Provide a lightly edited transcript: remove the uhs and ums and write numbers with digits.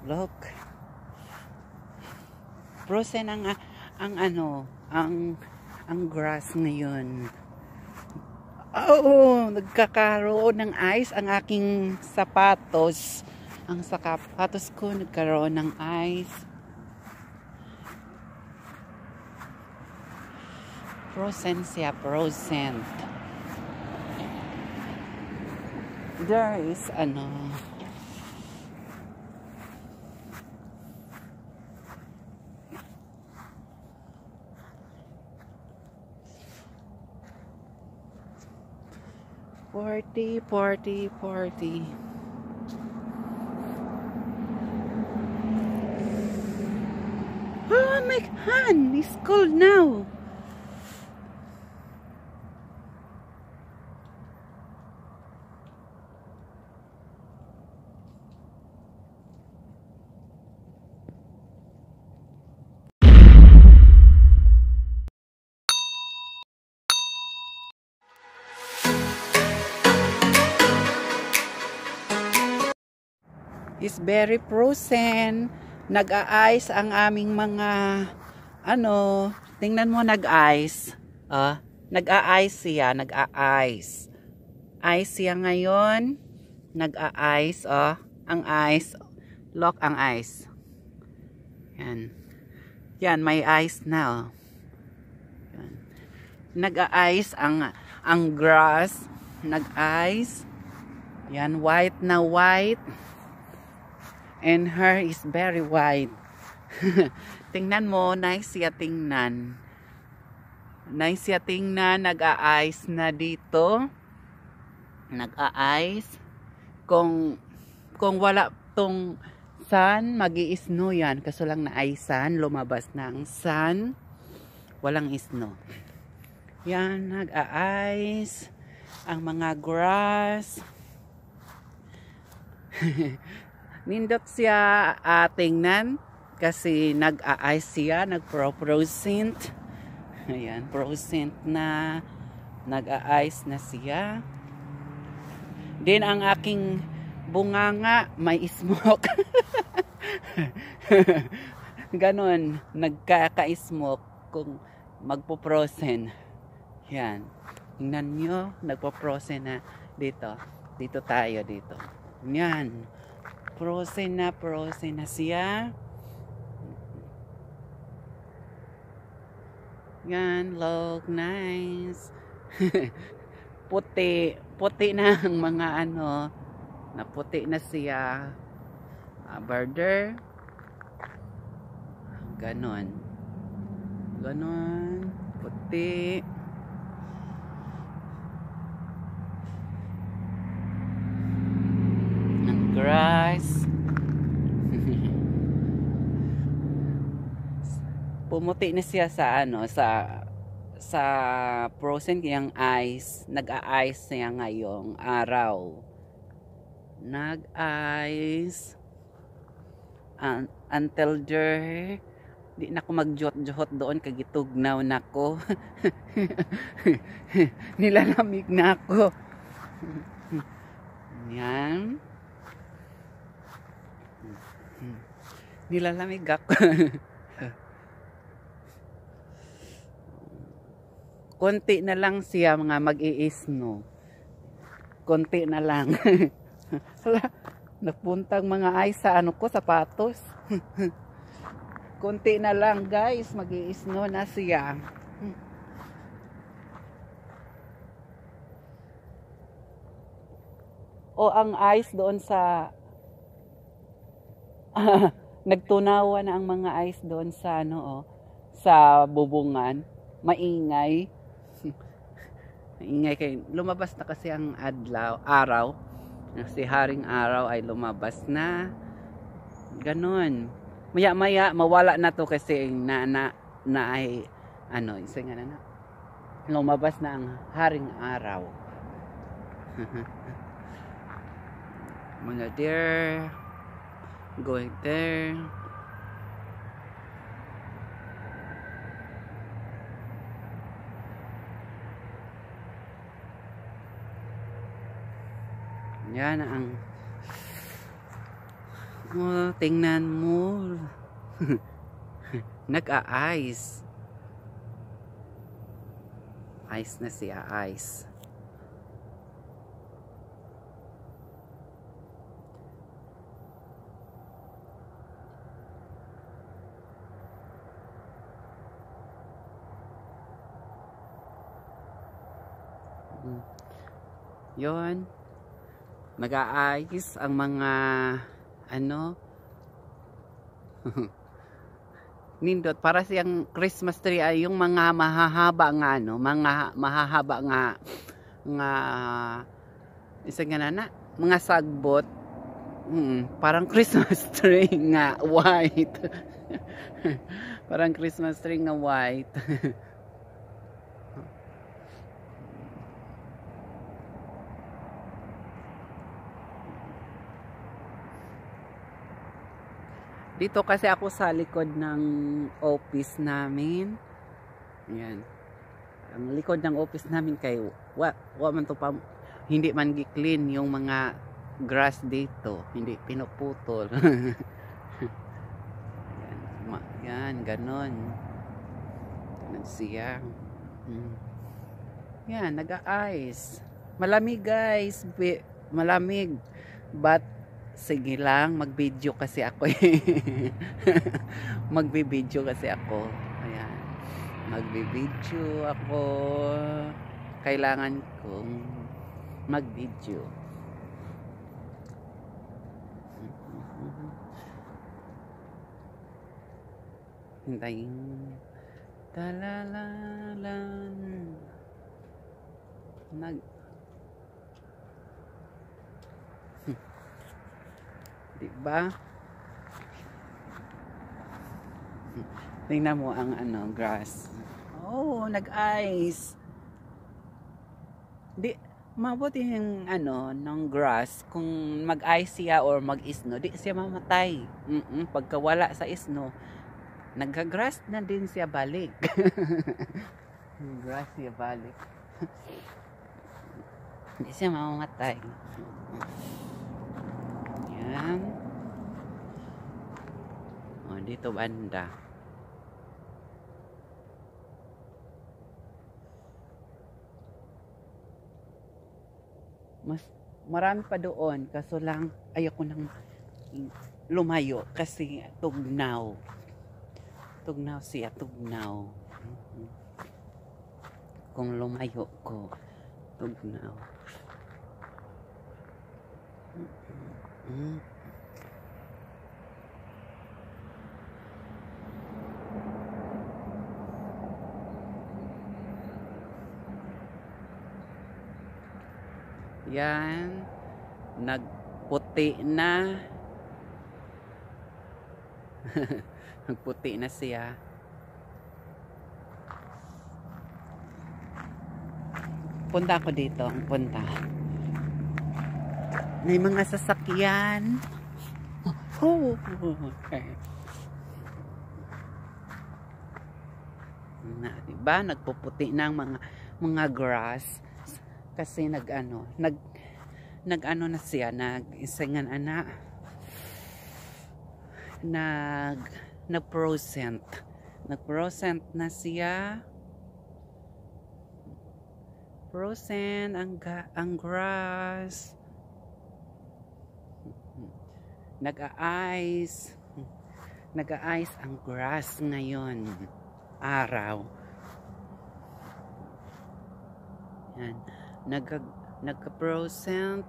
Look. Frozen ang grass ngayon. Oh, nagkakaroon ng ice ang aking sapatos. Ang sapatos ko nagkaroon ng ice. Frozen siya, frozen. There is Party. Oh my hand, it's cold now. It's very frozen. Nag-a-ice ang aming mga tingnan mo, nag-ice. Nag-a-ice siya, nag-a-ice. Ice siya ngayon. Nag-a-ice, ang ice. Look ang ice. Yan. Yan, may ice na, Yan. Nag-a-ice ang grass. Nag-ice. Yan, white na white. And her is very white. Tingnan mo, nice siya tingnan. Nice siya tingnan, nag-a-ice na dito. Nag-a-ice. Kung wala tong sun, mag-i-snow yan. Kaso lang na-icean, lumabas na ang sun. Walang snow. Yan, nag-a-ice. Ang mga grass. Nindot siya tingnan kasi nag-a-ice siya, nag-frozen. Ayan, frozen na, nag-a-ice na siya. Din ang aking bunganga may smoke. Ganon, nagkaka-smoke kung magpo-frozen. Yan, tingnan nyo, nagpo-frozen na dito. Dito tayo dito. Yan. Frozen na siya. Yan, look nice. puti na ang mga naputi na siya. Border. Ganon, puti. Grass. Pumuti na siya sa frozen kayang ice. Nag-a-ice siya ngayong araw. Nag-ice until there. Di na ako mag-jot-jot doon, kagitugnaw na ko. Nilalamig na ako. Yan. Nilalamig ako. Konti na lang siya mga mag-i-snow. Konti na lang. Napuntang mga ice sa ko, sapatos. Konti na lang guys, mag-i-snow na siya. O ang ice doon sa nagtunawa na ang mga ice doon sa sa bubungan. Maingay. Maingay kay lumabas na kasi ang araw. Si haring araw ay lumabas na. Ganon. Maya-maya mawala na to kasi na ay isa nga na lumabas na ang haring araw. Mga deer going there. Yan Oh, tingnan mo. Nag-a-ice. Ice na siya, ice. Yon, nag-a-ice ang mga ano nindot para siyang Christmas tree ay yung mga mahahaba nga ano, mga mahahaba nga isa nga na mga sagbot. Parang Christmas tree nga white. Parang Christmas tree nga white. Dito kasi ako sa likod ng office namin. Ayan. Ang likod ng office namin kay man to pa, hindi man gi-clean yung mga grass dito. Hindi pinuputol. Yan, ganon. Ganon siya. Yan, nag-a-ice. Malamig guys. Malamig. But sige lang, mag-video kasi ako mag-video kasi ako. Ayan. Mag-video ako. Kailangan kong mag-video. Hintayin. Talalalan. Diba? Tingnan mo ang ano, grass. Oh, nag-ice. Di, mabuti yung ano, ng grass. Kung mag-ice siya or mag-isno, di siya mamatay. Pagka wala sa isno, nagka-grass na din siya balik. Grass siya balik. Di siya mamamatay. Yan. O, dito banda. Mas marami pa doon, kaso lang ayoko nang lumayo kasi tugnaw. Tugnaw siya, tugnaw. Kung lumayo ko, tugnaw. Yan, nagputi na. Nagputi na siya. Punta ako dito, punta. May mga sasakyan. Oh, okay. Na, diba? Nagpuputi ng mga grass kasi nag na siya, nag-isingan nag-procent na siya. Procent ang grass. Nag-a-ice ang grass ngayon araw. Yan, nagka-procent